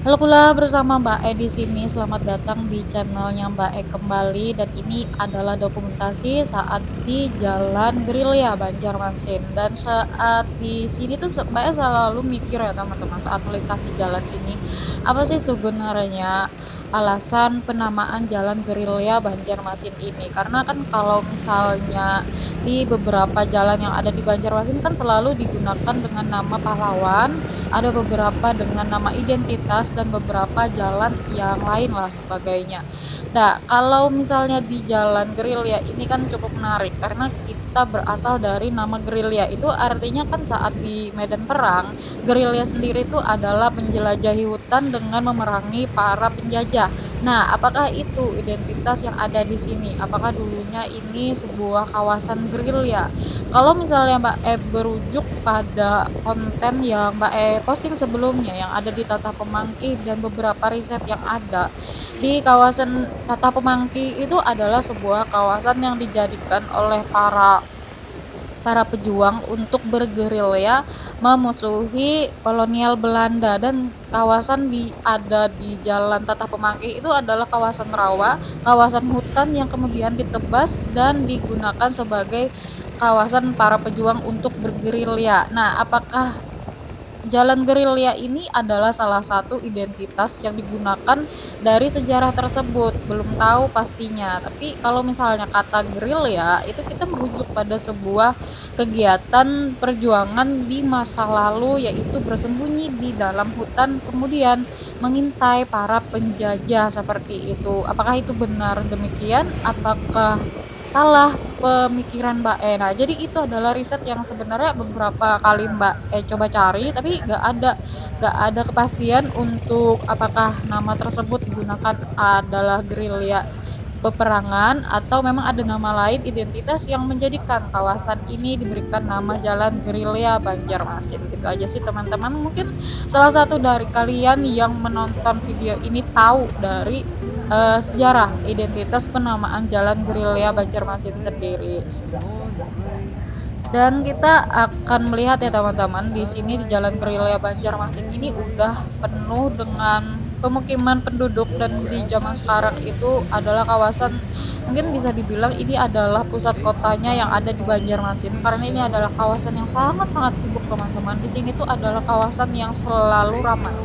Halo pula bersama Mbak E di sini. Selamat datang di channelnya Mbak E kembali dan ini adalah dokumentasi saat di Jalan Gerilya Banjarmasin. Dan saat di sini tuh Mbak E selalu mikir ya teman-teman saat melintasi jalan ini, apa sih sebenarnya alasan penamaan Jalan Gerilya Banjarmasin ini? Karena kan kalau misalnya di beberapa jalan yang ada di Banjarmasin kan selalu digunakan dengan nama pahlawan, ada beberapa dengan nama identitas dan beberapa jalan yang lain lah sebagainya. Nah, kalau misalnya di Jalan Gerilya ini kan cukup menarik karena kita berasal dari nama gerilya. Itu artinya kan saat di medan perang, gerilya sendiri itu adalah menjelajahi hutan dengan memerangi para penjajah. Nah, apakah itu identitas yang ada di sini? Apakah dulunya ini sebuah kawasan gerilya? Kalau misalnya Mbak E berujuk pada konten yang Mbak E posting sebelumnya yang ada di Tata Pemangki dan beberapa riset yang ada, di kawasan Tata Pemangki itu adalah sebuah kawasan yang dijadikan oleh para para pejuang untuk bergerilya memusuhi kolonial Belanda dan kawasan ada di Jalan Tata Pemangki itu adalah kawasan rawa, kawasan hutan yang kemudian ditebas dan digunakan sebagai kawasan para pejuang untuk bergerilya. Nah, apakah Jalan Gerilya ini adalah salah satu identitas yang digunakan dari sejarah tersebut, belum tahu pastinya. Tapi kalau misalnya kata gerilya, itu kita merujuk pada sebuah kegiatan perjuangan di masa lalu, yaitu bersembunyi di dalam hutan, kemudian mengintai para penjajah seperti itu. Apakah itu benar demikian? Apakah salah pemikiran Mbak E? Nah, jadi itu adalah riset yang sebenarnya beberapa kali Mbak E coba cari, tapi nggak ada kepastian untuk apakah nama tersebut digunakan adalah gerilya peperangan atau memang ada nama lain identitas yang menjadikan kawasan ini diberikan nama Jalan Gerilya Banjarmasin. Gitu aja sih teman-teman. Mungkin salah satu dari kalian yang menonton video ini tahu dari sejarah identitas penamaan Jalan Gerilya Banjarmasin sendiri. Dan kita akan melihat ya teman-teman, di sini di Jalan Gerilya Banjarmasin ini udah penuh dengan pemukiman penduduk dan di zaman sekarang itu adalah kawasan mungkin bisa dibilang ini adalah pusat kotanya yang ada di Banjarmasin karena ini adalah kawasan yang sangat-sangat sibuk teman-teman. Di sini tuh adalah kawasan yang selalu ramai.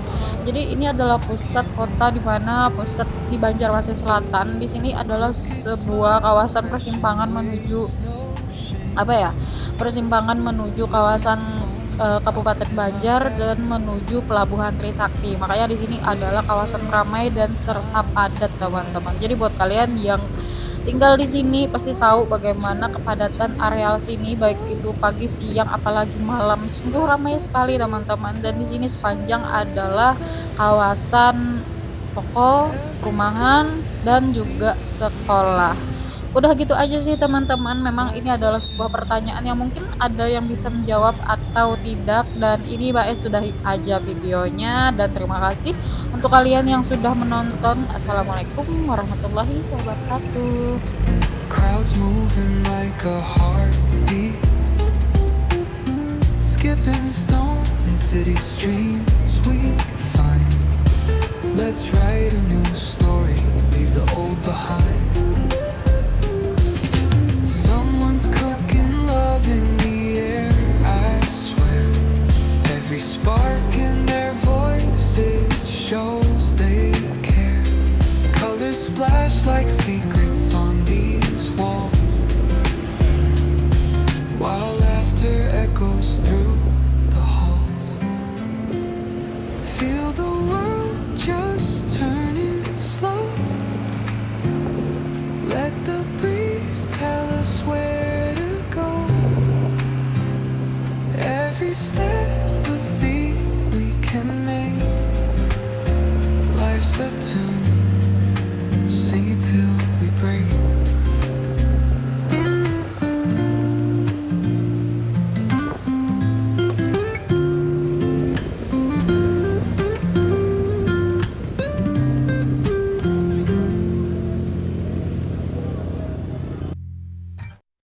Jadi ini adalah pusat kota di mana pusat di Banjarmasin Selatan. Di sini adalah sebuah kawasan persimpangan menuju apa ya, persimpangan menuju kawasan, Kabupaten Banjar dan menuju Pelabuhan Trisakti. Makanya di sini adalah kawasan ramai dan serta padat, teman-teman. Jadi buat kalian yang tinggal di sini pasti tahu bagaimana kepadatan areal sini, baik itu pagi, siang, apalagi malam. Sungguh ramai sekali, teman-teman. Dan di sini sepanjang adalah kawasan toko, perumahan, dan juga sekolah. Udah gitu aja sih teman-teman, memang ini adalah sebuah pertanyaan yang mungkin ada yang bisa menjawab atau tidak dan ini Mbak Es sudahi aja videonya dan terima kasih untuk kalian yang sudah menonton. Assalamualaikum warahmatullahi wabarakatuh. Crowds moving like a heartbeat, skipping stones in city streams we find. Let's write a new story, leave the old behind. Someone's cooking love in the air, I swear. Every spark in their voices shows they care. Colors splash like secrets on these walls, while laughter echoes through the halls. Feel the world just turning slow. Let the breeze tell us where to go. Every step